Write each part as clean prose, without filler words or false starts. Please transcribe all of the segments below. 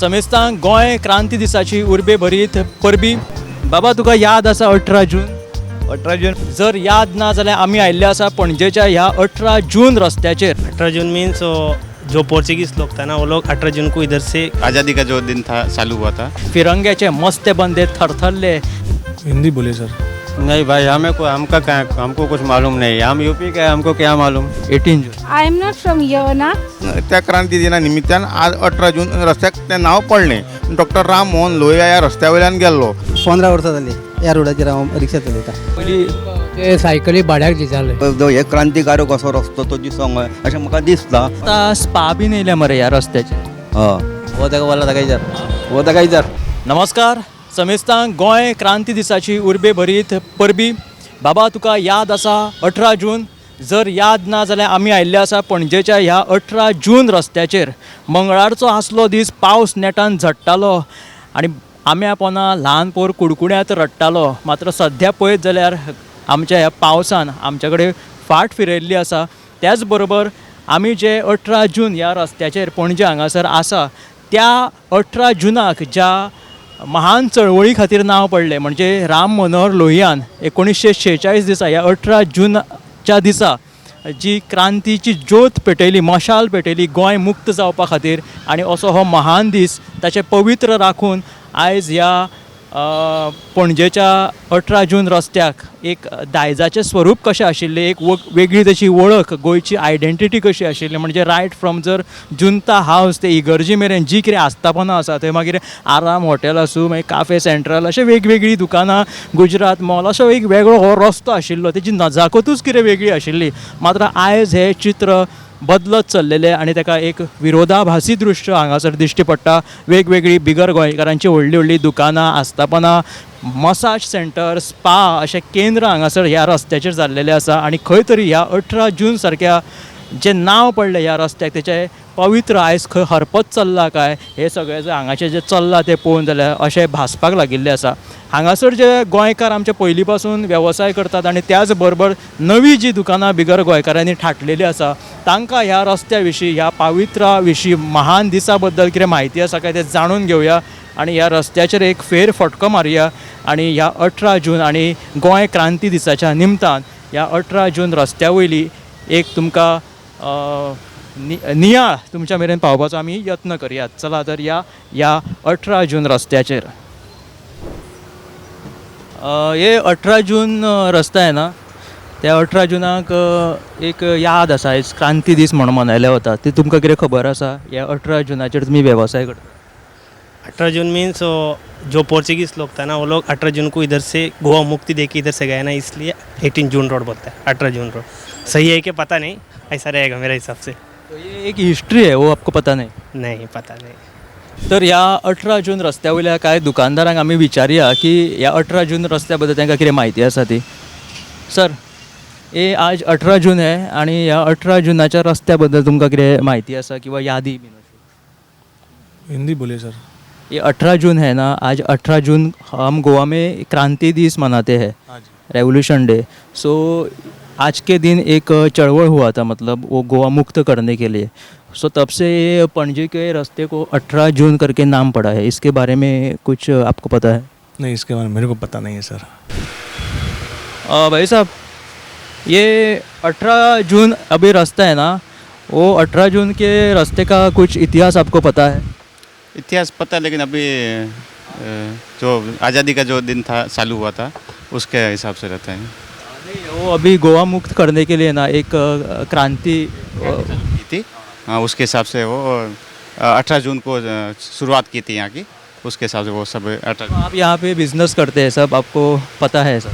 समेस्तांक गोंय क्रांती दिसाची उर्बे भरीत परबी. बाबा तुका याद आसा 18 जून? 18 जून जर याद ना जाल्यार आमी आयिल्ले आसा पणजेच्या ह्या 18 जून रस्त्याचेर. 18 जून मीन्स जो पोर्चुगीज लोग था ना वो लोग 18 जून को इधर से आज़ादी का जो दिन था चालू हुआ था। फिरंग्याचे मस्ते बंदे थरथरले. हिंदी बोलिए सर। नहीं भाई हमको कुछ मालूम नहीं, हम यूपी के, हमको क्या मालूम। 18 जून I am not from here ना. त्या क्रांती दिना निमित्तान आज 18 जून रस्त्याक तें नांव पडलें. डॉक्टर राम मोहन लोहिया ह्या रस्त्या वयल्यान गेल्लो. 15 वर्सां जाली ह्या रोडाचेर हांव रिक्षा चलयता. पयलीं ते सायकली भाड्याक दिताले. जो हे क्रांतिकारक असो रस्तो तो दिसोंक अशें म्हाका दिसता. आतां स्पा बीन येयल्या मरे ह्या रस्त्याचेर. हो ताका वाला ताका विचार. नमस्कार. समेस्तांक गोंय क्रांती दिसाची उर्बे भरीत परबी. बाबा तुका याद आसा 18 जून? जर याद ना जाल्यार आमी आयिल्ले आसा पणजेच्या ह्या 18 जून रस्त्याचेर. मंगळारचो आसलो दीस, पावस नेटान झडटालो आनी आम्या पोना ल्हान पोर कुडकुड्यांत रडटालो. मात्र सद्या पळयत जाल्यार आमच्या ह्या पावसान आमच्या कडेन फाट फिरयल्ली आसा. त्याच बरोबर आमी जे 18 जून ह्या रस्त्याचेर पणजे हांगासर आसा त्या 18 जुनाक ज्या महान चळवळी खातीर नांव पडलें म्हणजे राम मनोहर लोहियान 1946 दिसा ह्या 18 जूनच्या दिसा जी क्रांतीची ज्योत पेटयली, मशाल पेटयली गोंय मुक्त जावपा खातीर. आनी असो हो महान दीस ताचें पवित्र राखून आयज ह्या पणजेच्या 18 जून रस्त्याक एक दायजाचें स्वरूप कशें आशिल्लें, एक वेगळी तशी वळख, गोंयची आयडेंटिटी कशी आशिल्ली. म्हणजे रायट फ्रॉम जर जुंता हावस ते इगर्जी मेरेन जी कितें आस्थापनां आसा थंय मागीर आराम हॉटेल आसूं, मागीर काफे सेंट्रल, अशें वेगवेगळी दुकानां, गुजरात मॉल, असो एक वेगळो हो रस्तो आशिल्लो. तेजी नजाकतूच कितें वेगळी आशिल्ली. मात्र आयज हें चित्र बदलत चल्लेलें आनी ताका एक विरोधाभासी दृश्य हांगासर दिश्टी पडटा. वेगवेगळी बिगर गोंयकारांची व्हडलीं व्हडलीं दुकानां, आस्थापनां, मसाज सेंटर, स्पा अशें केंद्र हांगासर ह्या रस्त्याचेर जाल्लेलें आसा. आनी खंय तरी ह्या 18 जून सारक्या जें नांव पडलें ह्या रस्त्याक तेचें पवित्र आयज खंय हरपत चल्लां काय हें सगळें जें हांगाचें जें चल्लां तें पळोवन जाल्यार अशें भासपाक लागिल्लें आसा. हांगासर जे गोंयकार आमचे पयलीं पासून वेवसाय करतात आनी त्याच बरोबर नवीं जीं दुकानां बिगर गोंयकारांनी थाटलेलीं आसा तांकां ह्या रस्त्या विशीं, ह्या पावित्रा विशीं, महान दिसा बद्दल कितें म्हायती आसा काय तें जाणून घेवया आनी ह्या रस्त्याचेर एक फेर फटको मारया. आनी ह्या 18 जून आनी गोंय क्रांती दिसाच्या निमतान ह्या 18 जून रस्त्या वयली एक तुमकां नियाळ तुमच्या मेरेन पावपाचो आमी यत्न करयात. चला तर ह्या 18 जून रस्त्याचेर हे 18 जून रस्ता आहे ना, त्या 18 जुनाक एक याद आसा. आयज क्रांती दीस म्हणून मनयले वता. ते तुमकां कितें खबर आसा? ह्या 18 जुनाचेर तुमी वेवसाय करता. 18 जून मीन्स जो पोर्चुगीज लोग था ना वो लोग 18 जून को इधर से गोवा मुक्ति दे के इधर से गए ना, इसलिए 18 जून रोड बोलता है. 18 जून रोड सही है कि पता नहीं, ऐसा रहेगा मेरे हिसाब से. तो ये एक हिस्ट्री है, वो आपको पता नहीं? नहीं पता नहीं. तर ह्या 18 जून रस्त्या वयल्या कांय दुकानदारांक आमी विचारया की ह्या 18 जून रस्त्या बद्दल तांकां कितें म्हायती आसा ती. सर, ये आज 18 जून है आणि ह्या 18 जूनाच्या रस्त्या बद्दल तुमकां कितें म्हायती आसा किंवा यादी बीन अशी? हिंदी बोलिए सर। ये 18 जून है ना, आज 18 जून हम गोवा में क्रांति दिवस मनाते हैं, रेवोल्यूशन डे. सो आज के दिन एक चळवळ हुआ था, मतलब वो गोवा मुक्त करने के लिए. सो तब से ये पणजी के रास्ते को 18 जून करके नाम पड़ा है. इसके बारे में कुछ आपको पता है? नहीं, इसके बारे में मेरे को पता नहीं है सर। भाई साहब, ये 18 जून अभी रास्ता है ना, वो 18 जून के रास्ते का कुछ इतिहास आपको पता है? इतिहास पता है, लेकिन अभी जो आज़ादी का जो दिन था चालू हुआ था उसके हिसाब से रहता है. वो अभी गोवा मुक्त करने के लिए ना एक क्रांति की थी, हाँ, उसके हिसाब से वो 18 जून को शुरुआत की थी यहाँ की. उसके हिसाब से वो सब 18. आप यहाँ पे बिजनेस करते हैं, सब आपको पता है सब?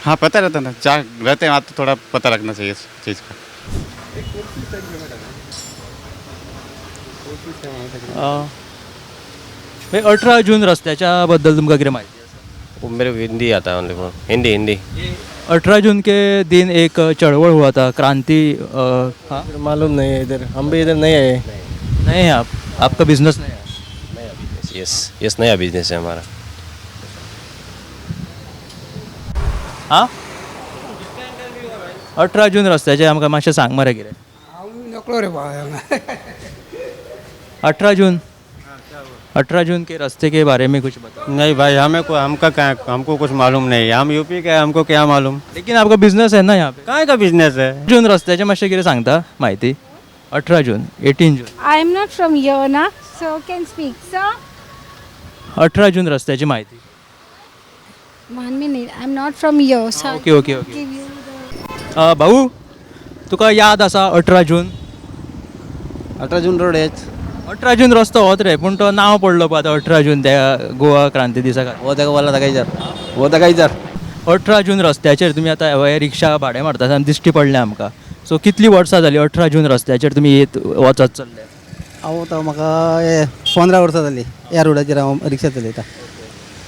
हाँ, पता रहता ना, जहाँ रहते हैं वहाँ तो थोड़ा पता रखना चाहिए इस चीज़ का. 18 जून रस्त्याच्या बद्दल तुमकां कितें माहिती आसा? मेरे को हिंदी आता है ओनली, हिंदी. 18 जून के दिन एक चळवळ हुआ था, क्रांति. हाँ, मालूम नहीं है, इधर हम भी इधर नहीं आए. नहीं है आपका बिजनेस नहीं है? यस नया बिजनेस है हमारा. हाँ, 18 जून रस्त्याचे आमकां मातशें सांग मरे कितें. नकलो रे बाबा. 18 जून 18 जून के रास्ते के बारे में कुछ बताओ। नहीं भाई हमको कुछ मालूम नहीं, हम यूपी के, हमको क्या मालूम। लेकिन आपका बिझनेस आहे ना यहाँ पे। काय का बिझनेस है? जून रस्त्याचे मातशें कितें सांगता म्हायती? 18 जून 18 जून I am not from here na, so can speak. Sir, 18 जून रस्त्याची माहिती. 1 minute. I am not from here, so okay okay okay. give you the. भाऊ तुका याद आसा 18 जून? 18 जून रोड हेच 18 जून रस्तो होत रे, पूण तो नांव पडलो पळय आतां 18 जून त्या गोवा क्रांती दिसा खातीर. वो तेका बोला काय जर वो तेका जर 18 जून रस्त्याचेर तुमी आतां हे रिक्षा भाडें मारतात आनी दिश्टी पडलें आमकां. सो कितलीं वर्सां जालीं 18 जून रस्त्याचेर तुमी येत वचत चल्ले? हांव तो म्हाका 15 वर्सां जालीं ह्या रोडाचेर हांव रिक्षा चलयता.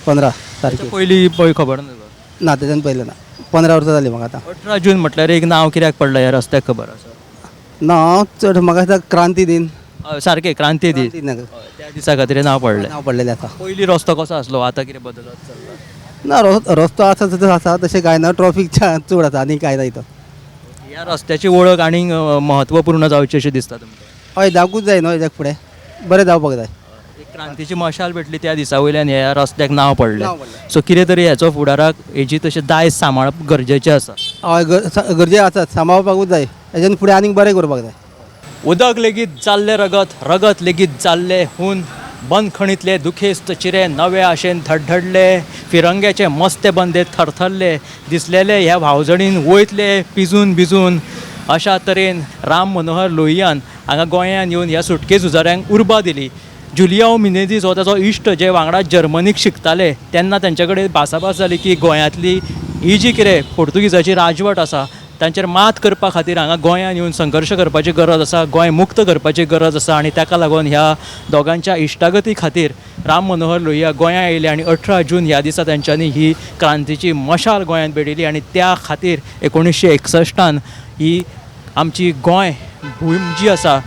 15 सारकी पयलीं पळय खबर ना तुका? ना तेच्यान पयलें ना. 15 वर्सां जालीं म्हाका आतां. 18 जून म्हटल्यार एक नांव कित्याक पडलां ह्या रस्त्याक खबर आसा? ना चड म्हाका दिसता क्रांती दिन. सारकें क्रांती दीस त्या दिसा खातीर नांव पडलें. नांव पडलेलें आसा. पयलीं रस्तो कसो आसलो, आतां कितें बदलत चल्ला? ना रस्तो आसा तसो आसा तशें कांय ना. ट्रॉफीक चड आसा आनी कांय ना इथं. ह्या रस्त्याची वळख आनीक म्हत्वपूर्ण जावची अशें दिसता तुमकां? हय जावूंकच जाय न्हू हेज्या फुडें बरें जावपाक जाय. एक क्रांतीची मशाल भेटली त्या दिसा वयल्यान ह्या रस्त्याक नांव पडलें. नांव पडलें. सो कितें तरी हेचो फुडाराक हेची तशें दायज सांबाळप गरजेचें आसा. हय गरजे आसा सांबाळपाकूच जाय. हेज्यान फुडें आनीक बरें करपाक जाय. उदक लेगीत जाल्ले रगत, रगत लेगीत जाल्ले हून, बंदखणीतले दुखेस्त चिरे नवे आशेन धडधडले, फिरंग्याचे मस्ते बंदे थरथरले, दिसलेले ह्या भावजणीन वयतले पिजून भिजून. अशा तरेन राम मनोहर लोहियान हांगा गोंयांत येवन ह्या सुटके झुजाऱ्यांक उर्बा दिली. जुलियाओ मिनेझीस हो ताचो इश्ट जे वांगडा जर्मनीक शिकताले तेन्ना तांचे कडेन भासाभास जाली की गोंयांतली ही जी कितें पोर्तुगीजाची राजवट आसा तांचेर मात करपा खातीर हांगा गोंयांत येवन संघर्श करपाची गरज आसा, गोंय मुक्त करपाची गरज आसा. आनी ताका लागून ह्या दोगांच्या इश्टागती खातीर राम मनोहर लोहिया गोंयांत येयले आनी 18 जून ह्या दिसा तांच्यांनी ही क्रांतीची मशाल गोंयांत पेटयली. आनी त्या खातीर 1961 ही आमची गोंय भूम जी आसा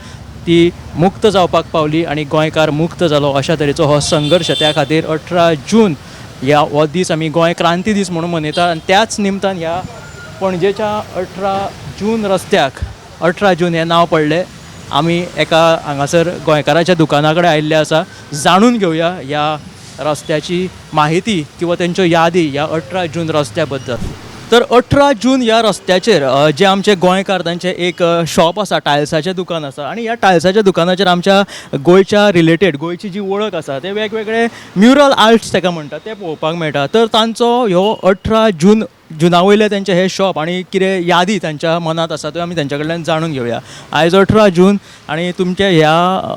ती मुक्त जावपाक पावली आनी गोंयकार मुक्त जालो. अशा तरेचो हो संघर्श. त्या खातीर 18 जून ह्या हो दीस आमी गोंय क्रांती दीस म्हणून मनयता. आनी त्याच निमतान ह्या पणजेच्या 18 जून रस्त्याक 18 जून हें नांव पडलें. आमी एका हांगासर गोंयकाराच्या दुकाना कडेन आयिल्ले आसा. जाणून घेवया ह्या रस्त्याची माहिती किंवा तेंच्यो यादी ह्या 18 जून रस्त्या बद्दल. तर 18 जून ह्या रस्त्याचेर जे आमचे गोंयकार तांचें एक शॉप आसा, टायल्साचें दुकान आसा. आनी ह्या टायल्साच्या दुकानाचेर आमच्या गोंयच्या रिलेटेड गोंयची जी वळख आसा ते वेगवेगळे म्युरल आर्ट्स ताका म्हणटा ते पळोवपाक मेळटा. तर तांचो ह्यो 18 जुना वयले तेंचें हें शॉप आनी कितें यादी तांच्या मनांत आसा त्यो आमी तांच्या कडल्यान जाणून घेवया. आयज 18 जून आनी तुमच्या ह्या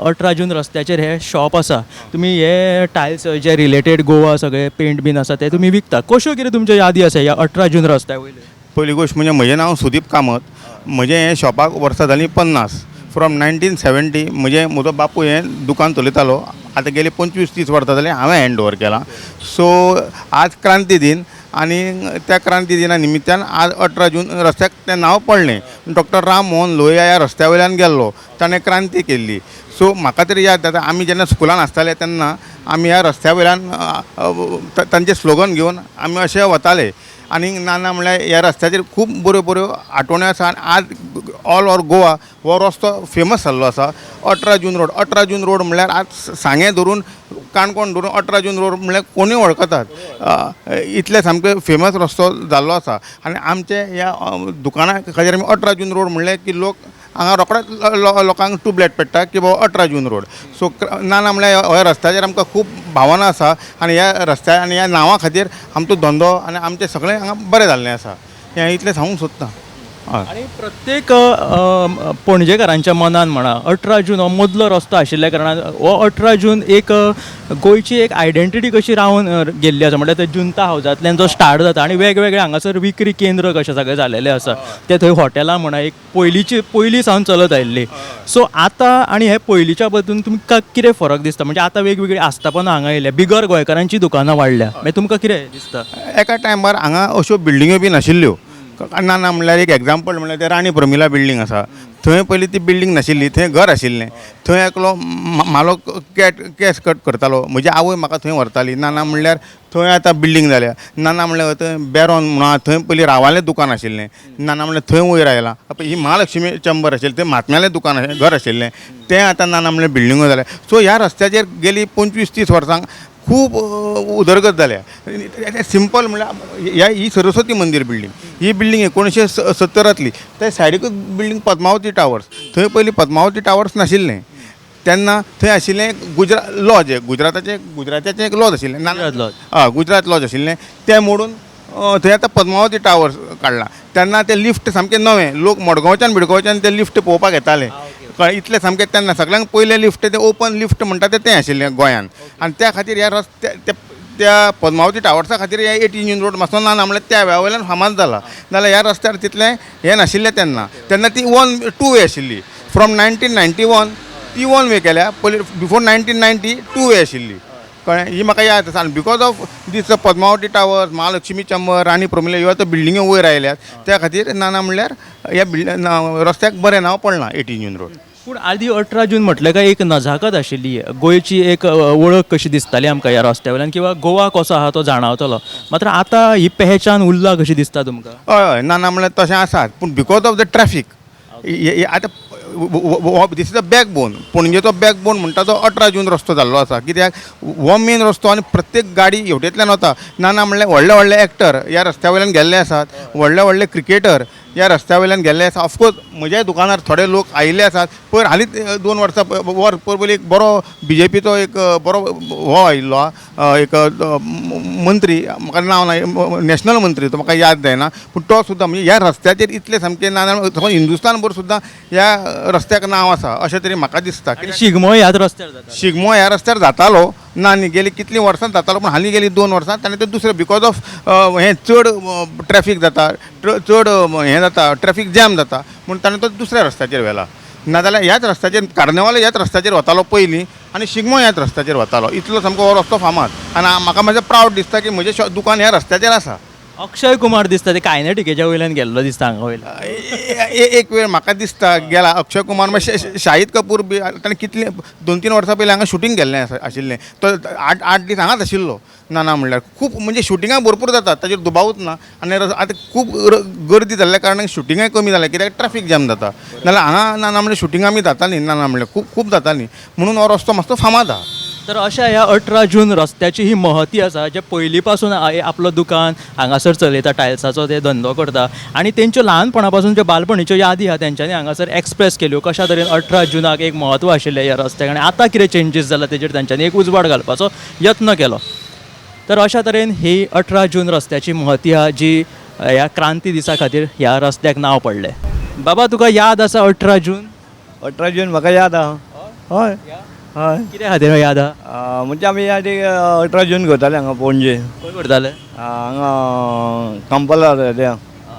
18 जून रस्त्याचेर हें शॉप आसा. तुमी हे टायल्स जे रिलेटेड गोवा सगळे पेंट बीन आसा ते तुमी विकता. कश्यो कितें तुमच्यो यादी आसा ह्या 18 जून रस्त्या वयले? पयली गोश्ट म्हणजे म्हजें नांव सुदीप कामत. म्हजें हें शॉपाक वर्सां जालीं 50. फ्रॉम 1970 म्हजो बापूय हें दुकान चलयतालो. आतां गेली 25-30 वर्सां जालीं हांवें हँड ओवर केलां. सो आज क्रांती दिन आनी त्या क्रांती दिना निमित्यान आज 18 जून रस्त्याक तें नांव पडलें. डॉक्टर राम मोहन लोहिया ह्या रस्त्या वयल्यान गेल्लो, ताणें क्रांती केल्ली. सो म्हाका तरी याद जाता आमी जेन्ना स्कुलान आसताले तेन्ना आमी ह्या रस्त्या वयल्यान तांचें स्लोगन घेवन आमी अशे वताले. आनी ना म्हणल्यार ह्या रस्त्याचेर खूब बऱ्यो बऱ्यो आठवण्यो आसा. आनी आज ऑल ओवर गोवा हो रस्तो फेमस जाल्लो आसा. 18 जून रोड. 18 जून रोड म्हणल्यार आज सांगे धरून काणकोण धरून 18 जून रोड म्हणल्यार कोणूय वळखतात. इतले सामके फेमस रस्तो जाल्लो आसा. आनी आमचे ह्या दुकाना खातीर आमी 18 जून रोड म्हणलें की लोक हांगा रोखडेच लोकांक ट्यूबलायट पेट्टा की बाबा 18 जून रोड. सो ना म्हणल्यार ह्या रस्त्याचेर आमकां खूब भावना आसा. आनी ह्या रस्त्या आनी ह्या नांवा खातीर आमचो धंदो आनी आमचें सगळें हांगा बरें जाल्लें आसा. हें इतलें सांगूंक सोदतां. आनी प्रत्येक पणजेकारांच्या मनान म्हणा 18 जून हो मदलो रस्तो आशिल्ल्या कारणान हो 18 जून एक गोंयची एक आयडेंटिटी कशी रावन गेल्ली आसा. म्हणल्यार ते जुंता हावजांतल्यान जो स्टार्ट जाता आनी वेगवेगळे हांगासर विक्री केंद्र कशें सगळें जालेले आसा. ते थंय हॉटेलां म्हणा एक पयलीं सावन चलत आयिल्ली. सो आतां आनी हे पयलींच्या बद्दल तुमकां कितें फरक दिसता? म्हणजे आतां वेगवेगळी आस्थापनां हांगा येयल्या, बिगर गोंयकारांची दुकानां वाडल्या. मागीर तुमकां कितें दिसता? एका टायमार हांगा अश्यो बिल्डिंग्यो बी नाशिल्ल्यो. ना म्हणल्यार एक एग्जाम्पल म्हणल्यार ते राणी प्रमिला बिल्डींग आसा. थंय पयलीं ती बिल्डींग नाशिल्ली, थंय घर आशिल्लें. थंय एकलो म्हालो केस कट करतालो. म्हजी आवय म्हाका थंय व्हरताली. ना म्हणल्यार थंय आतां बिल्डींग जाल्या. ना म्हणल्यार थंय बेरोन म्हणून थंय पयलीं रावालें दुकान आशिल्लें. ना म्हणल्यार थंय वयर आयलां. ही महालक्ष्मी चंबर आशिल्लें, थंय म्हात्म्यालें दुकान घर आशिल्लें. तें आतां ना म्हणल्यार बिल्डिंगो जाल्या. सो ह्या रस्त्याचेर गेली 25-30 वर्सां खूब उदरगत जाल्या. सिंपल म्हणल्यार ही सरस्वती मंदिर बिल्डींग. ही बिल्डींग 1970तली. ते सायडीकूच बिल्डींग पद्मावती टावर्स. थंय पयलीं पद्मावती टावर्स नाशिल्लें. तेन्ना थंय आशिल्लें गुजराताचें एक लॉज आशिल्लें. गुजरात लॉज आशिल्लें. तें मोडून थंय आतां पद्मावती टावर्स काडलां. तेन्ना तें लिफ्ट सामकें नवें. लोक मडगांवच्यान बिडगांवच्यान तें लिफ्ट पळोवपाक येताले. इतलें सामकें तेन्ना सगळ्यांक पयलें लिफ्ट तें ओपन लिफ्ट म्हणटा तें आशिल्लें गोंयांत. आनी त्या खातीर ह्या त्या पद्मावती टावर्सा खातीर हे 18 जून रोड मातसो ना म्हणल्यार त्या वेळा वयल्यान फामाद जाला. नाल्यार ह्या रस्त्यार तितलें हें नाशिल्लें तेन्ना ती 2 वे आशिल्ली. फ्रॉम 1991 ती 1 वे केल्या. पयलीं बिफोर 1990 2 वे आशिल्ली. कळ्ळें. ही म्हाका याद आसा. आनी because of these Padmavati towers, Mahalakshmi chamber, Rani Pramila ह्यो आतां बिल्डिंग्यो वयर आयल्यात. त्या खातीर ना म्हणल्यार ह्या रस्त्याक बरें नांव पडलां 18 जून रोड. पूण आदी 18 जून म्हटलें काय एक नजाकत आशिल्ली. गोंयची एक वळख कशी दिसताली आमकां ह्या रस्त्या वयल्यान, किंवा गोवा कसो आहा तो जाणवतलो. मात्र आतां ही पहचान उरला कशी दिसता तुमकां? हय ना म्हणल्यार तशें आसात. पूण बिकॉज ऑफ द ट्रॅफीक आतां दीस इज द बॅकबोन. पणजेचो बॅकबोन म्हणटा तो 18 जून रस्तो जाल्लो आसा. कित्याक हो मेन रस्तो आनी प्रत्येक गाडी हेवटेंतल्यान वता. ना म्हणल्यार व्हडले व्हडले एक्टर ह्या रस्त्या वयल्यान गेल्ले आसात. व्हडले व्हडले क्रिकेटर ह्या रस्त्या वयल्यान गेल्ले आसा. ऑफकोर्स म्हज्याय दुकानार थोडे लोक आयिल्ले आसात. पयर हालींच 2 वर्सां पयलीं एक बरो BJPचो एक बरो हो आयिल्लो एक मंत्री, म्हाका नांव ना, नॅशनल मंत्री तो म्हाका याद जायना. पूण तो सुद्दां म्हणजे ह्या रस्त्याचेर इतलें सामकें ना हिंदुस्तान भर सुद्दां ह्या रस्त्याक नांव आसा अशें तरी म्हाका दिसता. शिगमो ह्याच रस्त्यार जाता. शिगमो ह्या रस्त्यार जातालो ना न्ही, गेली कितलीं वर्सां जातालो. पूण हालीं गेली 2 वर्सां आनी ते दुसरें बिकॉज ऑफ हें चड ट्रॅफीक जाता, चड हें जाता, ट्रॅफीक जॅम जाता म्हूण ताणें तो दुसऱ्या रस्त्याचेर व्हेला. नाजाल्यार ह्याच रस्त्याचेर कार्निवाल ह्याच रस्त्याचेर वतालो पयलीं आनी शिगमो ह्याच रस्त्याचेर वतालो. इतलो सामको हो रस्तो फामाद. आनी म्हाका म्हजें प्रावड दिसता की म्हजें दुकान ह्या रस्त्याचेर आसा. अक्षय कुमार दिसता ते कायनेटिकेच्या वयल्यान गेल्लो दिसता हांगा वयल्यान. एक वेळ म्हाका दिसता गेला अक्षय कुमार मातशें शाहीद कपूर बी ताणें कितलीं 2-3 वर्सां पयलीं हांगा शूटिंग केल्लें आशिल्लें. तो 8 दीस हांगाच आशिल्लो. ना म्हणल्यार खूब म्हणजे शुटिंगां भरपूर जातात, ताजेर दुबावूच ना. आनी आतां खूब गर्दी जाल्ल्या कारणान शुटिंगाय कमी जाल्या कित्याक ट्रॅफीक जॅम जाता. नाल्यार हांगा ना म्हणल्यार शुटिंगां बी जातालीं. ना म्हणल्यार खूब जातालीं. म्हणून हो रस्तो मातसो फामाद आहा. तर अशा ह्या 18 जून रस्त्याची ही महती आसा, जे पयलीं पासून आपलो दुकान हांगासर चलयता, टायल्साचो ते धंदो करता. आनी तेंच्यो ल्हानपणा पासून ज्यो बालपणीच्यो यादी आहा तेंच्यांनी हांगासर एक्सप्रेस केल्यो. कशा तरेन 18 जुनाक एक म्हत्व आशिल्लें ह्या रस्त्याक आनी आतां कितें चेंजीस जाला तेजेर तांच्यांनी एक उजवाड घालपाचो यत्न केलो. तर अशा तरेन ही 18 जून रस्त्याची महती आहा जी ह्या क्रांती दिसा खातीर ह्या रस्त्याक नांव पडलें. बाबा तुका याद आसा 18 जून? 18 जून म्हाका याद आहा. हय हय. कित्या खातीर याद आहा? म्हणजे आमी आदी 18 जून करताले हांगा पणजे. खंय करताले? हांगा कंपला त्या.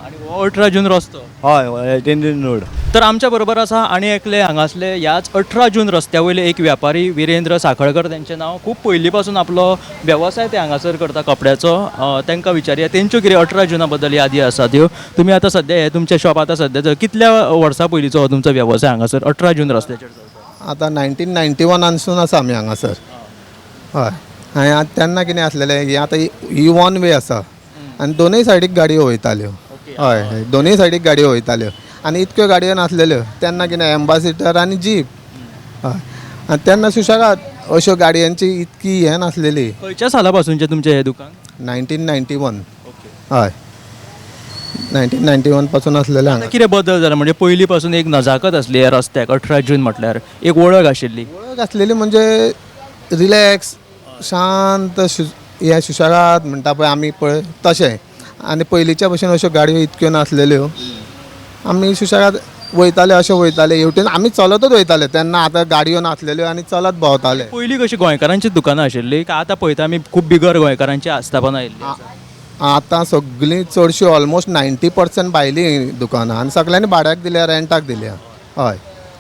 आनी हो 18 जून रस्तो? हय 18 जून रोड. तर आमच्या बरोबर आसा आनी एकले हांगासले ह्याच 18 जून रस्त्या वयले एक व्यापारी विरेंद्र साखळकर. तेंचें नांव खूब पयलीं पासून आपलो वेवसाय ते हांगासर करता कपड्याचो. तांकां विचारया तेंच्यो कितें 18 जुना बद्दल यादी आसा त्यो. तुमी आतां सद्या हे तुमचें शॉप आतां सद्या कितल्या वर्सां पयलींचो हो तुमचो वेवसाय हांगासर 18 जून रस्त्याचेर? आतां 1991 आसा आमी हांगासर. हय. आनी तेन्ना कितें आसलेलें ही आतां ही 1 वे आसा आनी दोनूय सायडीक गाडयो वयताल्यो. हय दोनूय सायडीक गाडयो वयताल्यो आनी इतक्यो गाडयो नासलेल्यो तेन्ना. कितें एम्बासिडर आनी जीप. हय. आनी तेन्ना सुशेगाद अश्यो गाडयांची इतकी हें नासलेली. खंयच्या साला पासूनचें तुमचें हें दुकान? 1991. हय 1991 पासून आसलेलें हांगा. कितें बदल जाला म्हणजे पयलीं पासून एक नजाकत आसली ह्या रस्त्याक 18 जून म्हटल्यार एक वळख आशिल्ली. वळख आसलेली म्हणजे रिलॅक्स शांत हे सुशेगाद म्हणटा पळय आमी पळय तशें. आनी पयलींच्या भशेन अश्यो गाडयो इतक्यो नासलेल्यो. आमी सुशेगाद वयताले अशें वयताले. हेवटेन आमी चलतच वयताले तेन्ना. आतां गाडयो नासलेल्यो आनी चलत भोंवताले. पयलीं कशी गोंयकारांचीच दुकानां आशिल्लीं काय आतां पळयता आमी खूब बिगर गोंयकारांची आस्थापना आयिल्ली? आतां सगळीं चडशीं ऑलमोस्ट 90% भायलीं दुकानां आनी सगळ्यांनी भाड्याक दिल्या, रेंटाक दिल्या. हय.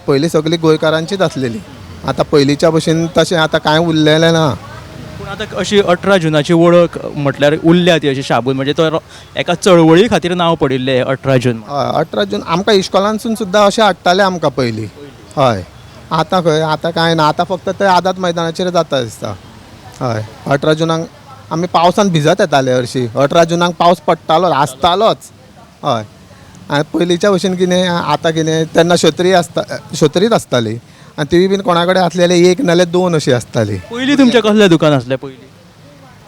पयलीं सगळीं गोंयकारांचीच आसलेली. आतां पयलींच्या भशेन तशें आतां कांय उरलेलें ना. पूण आतां अशी 18 जुनाची वळख म्हटल्यार उरल्या ती अशी शाबूत म्हणजे तो एका चळवळी खातीर नांव पडिल्लें 18 जून. हय 18 जून आमकां इश्कॉलानसून सुद्दां अशें हाडटाले आमकां पयलीं. हय आतां खंय आतां कांय ना, आतां फक्त ते आझाद मैदानाचेर जाता दिसता. हय 18 जुनाक आमी पावसान भिजत येताले हरशीं. 18 जुनाक पावस पडटालो आसतालोच. हय आनी पयलींच्या भशेन कितें आतां कितें तेन्ना छत्रीच आसताली आनी ती बीन कोणा कडेन आसलेले एक नाल्यार दोन अशी आसताली. पयलीं तुमचें कसलें दुकान आसलें पयलीं?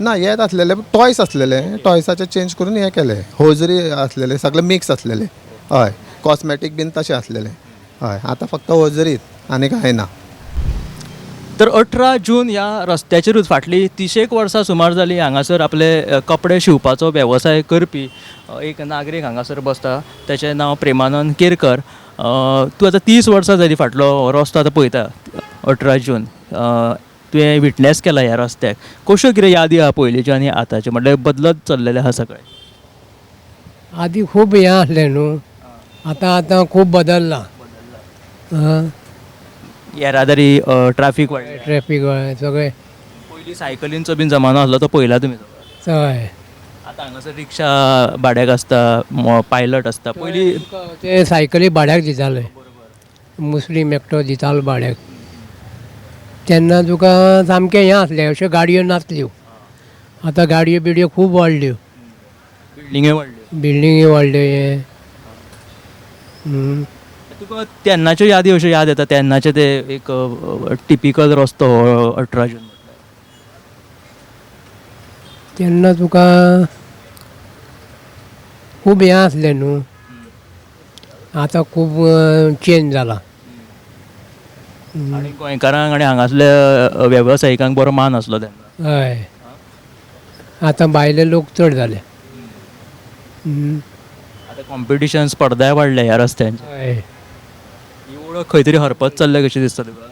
ना हेच आसलेले टॉयस आसलेले, टॉयसाचे चेंज करून हे केले. होजरी आसलेले सगळे मिक्स आसलेले. हय कॉस्मॅटीक बीन तशें आसलेले. हय आतां फक्त होजरीत आनी कांय ना. तर 18 जून ह्या रस्त्याचेरूच फाटलीं 30 वर्सां सुमार जालीं हांगासर आपले कपडे शिवपाचो वेवसाय करपी एक नागरीक हांगासर बसता. ताचें नांव प्रेमानंद केरकर. तूं आतां 30 वर्सां जालीं फाटलो हो रस्तो आतां पळयता 18 जून. तुवें विटनॅस केला ह्या रस्त्याक. कश्यो कितें यादी आहा पयलींच्यो आनी आतांच्यो म्हणल्यार बदलत चल्लेलें आहा सगळें? आधी खूब हें आसलें न्हू, आतां खूब बदलला. येरादारी ट्रॅफिक वाडलें, ट्रॅफिक सगळें. पयलीं सायकलींचो बीन जमानो आसलो तो पयला तुमी? हय आतां हांगासर रिक्षा भाड्याक आसता, पायलट आसता. पयलीं ते सायकली भाड्याक दिताले, मुस्लीम एकटो दितालो भाड्याक. तेन्ना तुका सामकें हें आसलें, अश्यो गाडयो नासल्यो. आतां गाडयो बिडयो खूब वाडल्यो, बिल्डिंगे वाडल्यो. बिल्डिंगी वाडल्यो. हे तुका तेन्नाच्यो यादी अश्यो याद येता? तेन्नाचे ते एक टिपिकल रस्तो 18 जून म्हटल्यार तेन्ना तुका खूब हें आसलें न्हू, आतां खूब चेंज जाला. आनी गोंयकारांक आनी हांगासल्या वेवसायिकांक बरो मान आसलो तेन्ना. हय आतां भायले लोक चड जाले. आतां कॉम्पिटिशन स्पर्धाय वाडल्या ह्या रस्त्यांची. हय ही वळख खंय तरी हरपत चल्ल्या कशी दिसता तुका?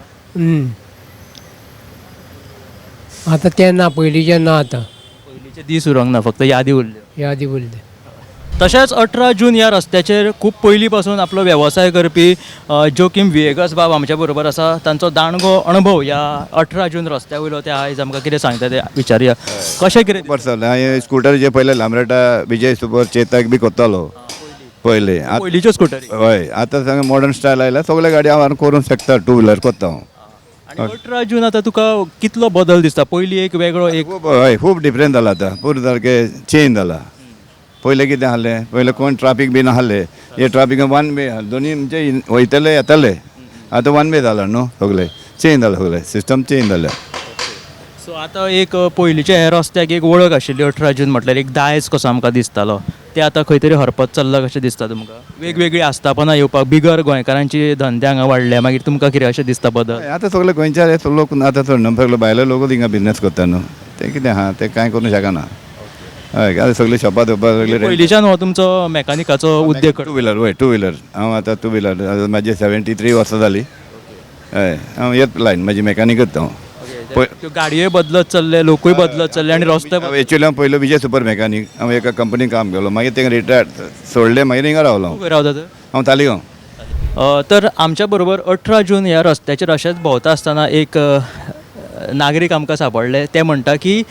आतां तें ना, पयलींचें ना. आतां पयलींचे दीस उरोंक ना, फक्त यादी उरल्यो. यादी उरले. तशेंच 18 जून ह्या रस्त्याचेर खूब पयलीं पासून आपलो वेवसाय करपी जोकीम विएगस बाब आमच्या बरोबर आसा. तांचो दाणगो अणभव ह्या 18 जून रस्त्या वयलो ते आयज आमकां कितें सांगता ते विचारया. कशें कितें वर्सां हांवें स्कुटर जे पयले लांबरेटा विजय सुपर चेतक बी कोत्तालो पयले. पयलींच्यो स्कुटरी? हय आतां सगळें मॉडर्न स्टायल आयला, सगळे गाडी हांव करूंक शकता. 2 व्हिलर कोत्ता हांव. आनी 18 जून आतां तुका कितलो बदल दिसता? पयलीं एक वेगळो एक हय खूब डिफरंट जाला आतां, पूर्ण सारकें चेंज जाला. पयलें कितें आसलें, पयलें कोण ट्राफीक बीन आसलें, हे ट्राफिकान 1 वे दोनी म्हणजे वयतले येताले. आतां 1 वे जाला न्हू, सगळें चेंज जाला, सगळें सिस्टम चेंज जालें. सो आतां एक पयलींच्या हे रस्त्याक एक वळख आशिल्ली 18 जून म्हटल्यार एक दायज कसो आमकां दिसतालो, ते आतां खंय तरी हरपत चल्ला कशें दिसता तुमकां? वेगवेगळी आस्थापनां येवपाक बिगर गोंयकारांची धंदे हांगा वाडल्या, मागीर तुमकां कितें अशें दिसता बदल? आतां सगळे गोंयचे लोक आतां चड न्हू, सगळे भायले लोकूच हिंगा बिजनेस करता न्हू. ते कितें आहा ते कांय करूंक शकना. हय आतां सगळे शॉपार सगळे पयलींच्यान हो तुमचो मॅकानिकाचो उद्योग? 2 व्हिलर हय 2 व्हिलर. हांव आतां 2 व्हिलर म्हाजी 73 वर्सां जालीं. हय हांव येत लायन म्हाजी मॅकानिकच हांव. गाडयोय बदलत चल्ले, लोकूय बदलत चल्ले आनी रस्ते. एक्चुअली हांव पयलो विजय सुपर मॅकानीक. हांव एका कंपनीन काम केलो, मागीर तें रिटायर्ड सोडलें, मागीर हिंगा रावलो हांव. रावता तर हांव तालिगांव. तर आमच्या बरोबर 18 जून ह्या रस्त्याचेर अशेंच भोंवता आसतना एक नागरीक आमकां सांपडले. ते म्हणटा की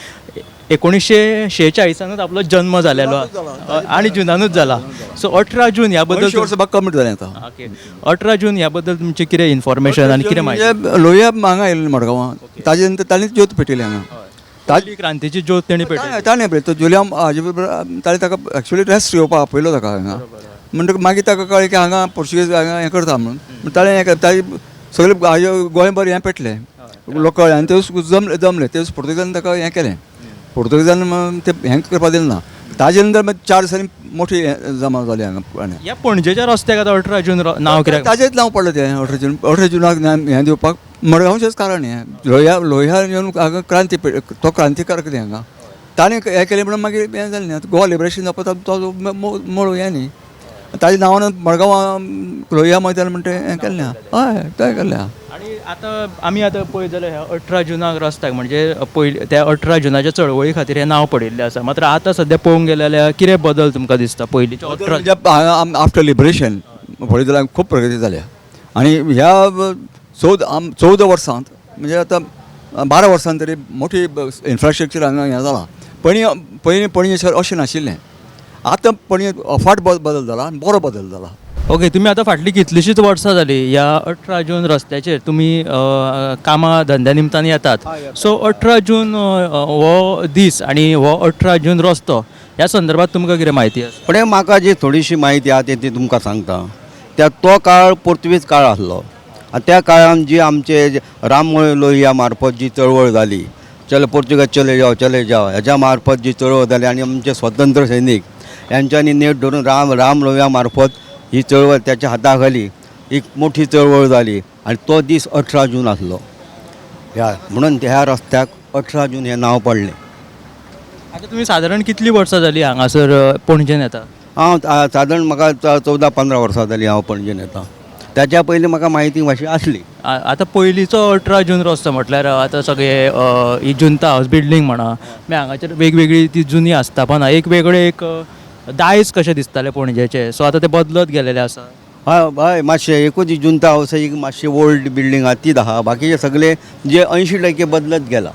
1946 आपलो जन्म जालेलो आनी जुनानूच जाला. सो 18 जून ह्या बद्दल कमीट जालें आतां. ओके 18 जून ह्या बद्दल तुमचें कितें इन्फॉर्मेशन आनी कितें म्हायती? लोहिया हांगा आयिल्लें मडगांवां, ताजे नंतर ताणें ज्योत पेटयली हांगा. ताजी क्रांतीची ज्योत तेणी पेटयली. ताणें पळय तो जुलियम हाजे बरोबर ताणें ताका एक्चुअली रेस्ट घेवपाक आपयलो ताका हांगा. म्हणटकीर मागीर ताका कळ्ळें की हांगा पोर्चुगीज हांगा हें करता म्हणून. ताणें हें ताजे सगळे हाजे गोंयभर हें पेटलें लोकल, आनी ते जमले ते पुर्तुगेजान ताका हें केलें. पुर्तुगेजान ते हें करपाक दिलें ना. ताजे नंतर मागीर 4 दिसांनी मोठी जमा जाली हांगा. ह्या पणजेच्या रस्त्याक आतां 18 जून नांव कित्याक? ताजेच नांव पडलें तें 18 जुनाक हें दिवपाक. मडगांवचेंच कारण हें. लोहिया येवन हांगा क्रांती तो क्रांतीकारक कितें हांगा ताणें हें केलें म्हणून मागीर हें जालें न्ही. आतां गोवा लिबरेशन जावपाक तो मोड हें न्ही. ताजे नांवान मडगांवां लोहिया मैदान म्हणटा हें केल्लें आहा. हय तें केल्लें आहा. आनी आतां आमी आतां पळयत जाल्यार ह्या 18 जुनाक रस्त्याक म्हणजे पयलीं त्या 18 जुनाच्या चळवळी खातीर हें नांव पडिल्लें आसा. मात्र आतां सद्या पळोवंक गेले जाल्यार कितें बदल तुमकां दिसता? पयलींच्या 18 आफ्टर लिबरेशन पळयत जाल्यार खूब प्रगती जाल्या. आनी ह्या 14 वर्सांत म्हणजे आतां 12 वर्सां तरी मोठी इन्फ्रास्ट्रक्चर हांगा हें जालां. पयलीं शहर अशें नाशिल्लें. आतां पणजे अफाट बदल जाला आनी बरो बदल जाला. ओके, तुम्ही आता फाटली कितलीशीच वर्सां जाली ह्या 18 जून रस्त्याचेर तुम्ही कामा धंद्या निमतान येतात. सो 18 जून हो दीस आणि हो 18 जून रस्तो ह्या संदर्भात तुमकां कितें म्हायती आसा? पण म्हाका जी थोडीशी म्हायती आहा ती तुमकां सांगता. तो काळ पोर्तुगीज काळ आसलो. त्या काळान जी आमचे राममोहन लोहिया मार्फत जी चळवळ जाली, पोर्तुगीज चले जाओ ह्याच्या मार्फत जी चळवळ जाली आणि आमचे स्वतंत्र सैनीक यांच्यानी नेट धरून राम लोहिया मार्फत ही चळवळ त्याच्या हाताखाली एक मोठी चळवळ झाली आणि तो दीस 18 जून आसलो. म्हणून ह्या रस्त्याक 18 जून हे नाव पडलें. आता तुम्ही साधारण कितली वर्सां जाली हांगासर पणजेन येता? हांव साधारण म्हाका 14-15 वर्सां जालीं हांव पणजेन येता. त्याच्या पयलीं म्हाका म्हायती मातशी आसली. आता पयलींचो 18 जून रस्तो म्हटल्यार आता सगळे ही जुंता हाऊस बिल्डींग म्हणा मागीर हांगाचेर वेगवेगळी ती जुनी आस्थापना एक वेगळे एक दायज कशें दिसताले पणजेचे. सो आता ते बदलत गेलेले आसा. हय मातशें एकूच जुंता हाऊस एक मातशी ओल्ड बिल्डींग आहा ती आहा. बाकीचे सगळे जे 80% बदलत गेला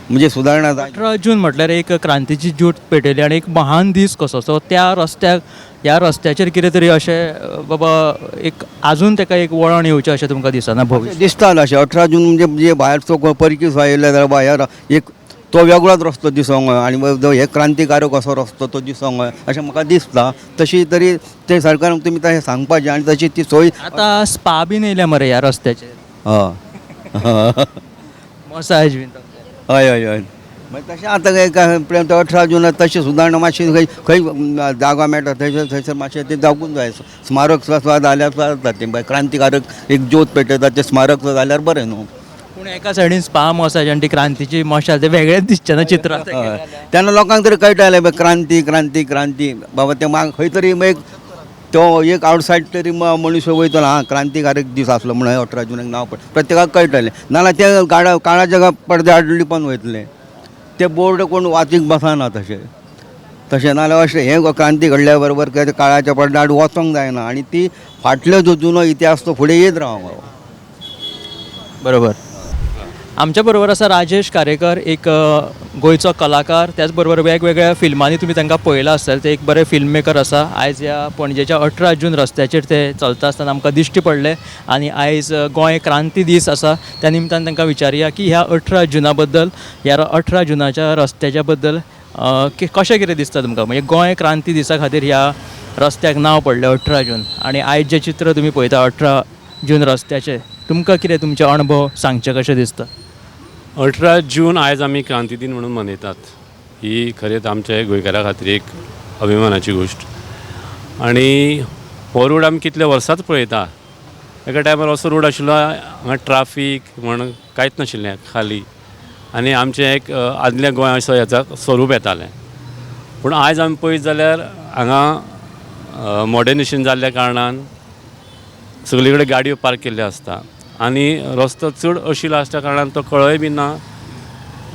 म्हणजे सुदारणा. 18 जून म्हटल्यार एक क्रांतीची ज्योत पेटयली आणि एक महान दीस कसो. सो त्या रस्त्याक ह्या रस्त्याचेर कितें तरी अशें बाबा एक आजून ताका एक वळण येवचें अशें तुमकां दिसना? भविष्य दिसतालें अशें 18 जून म्हणजे भायरचो परकीस आयले जाल्यार भायर एक तो वेगळोच रस्तो दिसोंक आनी हे क्रांतिकारक असो रस्तो तो दिसोंक अशें म्हाका दिसता. तशी तरी ते सरकारान तुमी तशें सांगपाचें आनी तशी ती सोय. आतां स्पा बीन येयल्या मरे ह्या रस्त्याचेर. मसाज बीन. हय हय हय तशें आतां 18 जून तशें सुदारणा मातशी खंय जागा मेळटा थंयसर मातशें तें जावूंक जाय. स्मारक जाल्यार जाता तें क्रांतिकारक एक ज्योत पेटयता तें स्मारक जाल्यार बरें न्हू. पूण एका सायडीन स्पा मसाज आनी ती क्रांतीची मशाल ते वेगळेच दिसचें ना चित्र. तेन्ना लोकांक तरी कळटालें क्रांती क्रांती क्रांती बाबा तें खंय तरी एक तो एक आवटसायड तरी मनीस वयतलो क्रांतिकारक दीस आसलो म्हणून 18 जूनाक नांव पड प्रत्येकाक कळटालें. नाल्यार ते काळा जगा पडद्या आडली पण वयतले ते बोर्ड कोण वाचीक बसना तशें नाल्यार अशें हें क्रांती घडल्या बरोबर काळाच्या पडद्या आड वचोंक जायना आनी ती फाटलो जो जुनो इतिहास तो फुडें येत रावंक. बरोबर. आमच्या बरोबर आसा राजेश कारेकर, एक गोंयचो कलाकार. त्याच बरोबर वेगवेगळ्या फिल्मांनी तुमी तांकां पळयलां आसतलें. ते एक बरे फिल्म मेकर आसा. आयज ह्या पणजेच्या 18 जून रस्त्याचेर ते चलता आसतना आमकां दिश्टी पडले आनी आयज गोंय क्रांती दीस आसा त्या निमतान तांकां विचारया की ह्या 18 जुना बद्दल ह्या 18 जुनाच्या रस्त्याच्या बद्दल कशें कितें दिसता तुमकां. म्हणजे गोंय क्रांती दिसा खातीर ह्या रस्त्याक नांव पडलें 18 जून आनी आयज जें चित्र तुमी पळयता 18 जून रस्त्याचें तुमकां कितें तुमचे अणभव सांगचे कशें दिसता? 18 जून आयज आमी क्रांती दिन म्हणून मनयतात. ही खरेंच आमच्या गोंयकारा खातीर एक अभिमानाची गोश्ट. आणि हो रोड आमी कितले वर्सांच पळयता. एका टायमार असो रोड आशिल्लो हांगा ट्राफीक म्हण कांयच नाशिल्लें खाली आनी आमचें एक आदलें गोंय असो हेचा स्वरूप येतालें. पूण आयज आमी पळयत जाल्यार हांगा मॉडर्नेशन जाल्ल्या कारणान सगळे कडेन गाडयो पार्क केल्ल्यो आसता आनी रस्तो चड आशिल्लो आसल्या कारणान तो कळय बी ना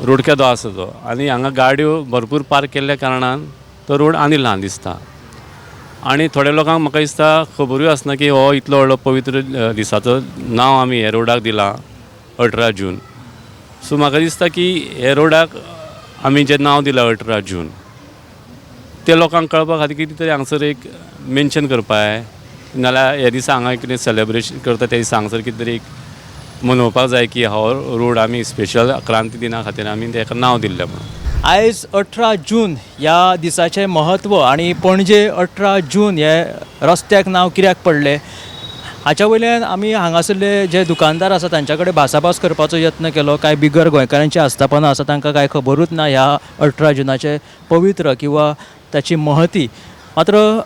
रोडक्यादो आसा तो आनी हांगा गाडयो भरपूर पार्क केल्ल्या कारणान तो रोड आनी ल्हान दिसता. आनी थोड्या लोकांक म्हाका दिसता खबरूय आसना की हो इतलो व्हडलो पवित्र दिसाचो नांव आमी हे रोडाक दिलां 18 जून. सो म्हाका दिसता की हे रोडाक आमी जें नांव दिलां 18 जून ते लोकांक कळपा खातीर कितें तरी हांगसर एक मेन्शन करपा जाय. नाल्यार हे दिसा हांगा कितें सेलेब्रेशन करता त्या दिसा हांगसर कितें तरी मनोवपाक जाय की हो रोड आमी स्पेशल क्रांती दिना खातीर आमी ताका नांव दिल्लें म्हणून. आयज 18 जून ह्या दिसाचें महत्व आनी पणजे 18 जून हे रस्त्याक नांव कित्याक पडलें हाच्या वयल्यान आमी हांगासरले जे दुकानदार आसा तांच्या कडेन भासाभास करपाचो यत्न केलो. कांय बिगर गोंयकारांची आस्थापनां आसा तांकां कांय खबरूच ना ह्या 18 जुनाचे पवित्र किंवा ताची महती. मात्र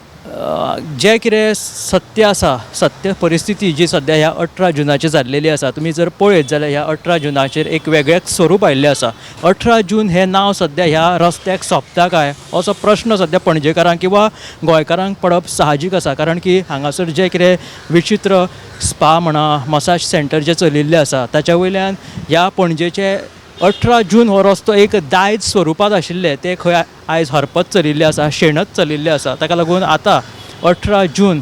जे कितें सत्य आसा सत्य परिस्थिती जी सद्या ह्या 18 जुनाचेर जाल्लेली आसा तुमी जर पळयत जाल्यार ह्या 18 जुनाचेर एक वेगळेंच स्वरूप आयिल्लें आसा. 18 जून हें नांव सद्या ह्या रस्त्याक सोंपता काय असो प्रश्न सद्या पणजेकारांक किंवा गोंयकारांक पडप साहजीक आसा. कारण की हांगासर जे कितें विचित्र स्पा म्हणा मसाज सेंटर जे चलिल्ले आसा ताच्या वयल्यान ह्या पणजेचे 18 जून हो रस्तो एक दायज स्वरुपांत आशिल्ले ते खंय आयज हरपत चलिल्ले आसा शेणत चलिल्ले आसा. ताका लागून आतां 18 जून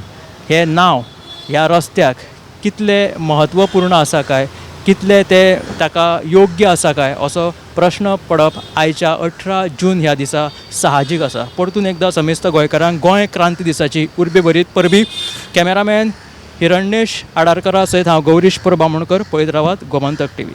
हे नांव ह्या रस्त्याक कितले म्हत्वपूर्ण आसा काय कितले ते ताका योग्य आसा काय असो प्रश्न पडप आयच्या 18 जून ह्या दिसा साहजीक आसा. परतून एकदा समेस्त गोंयकारांक गोंय क्रांती दिसाची उर्बे भरीत परबी. कॅमेरामॅन हिरण्येश आडारकरा सयत हांव गौरीश बामणकर. पळयत रावात गोमंतक TV.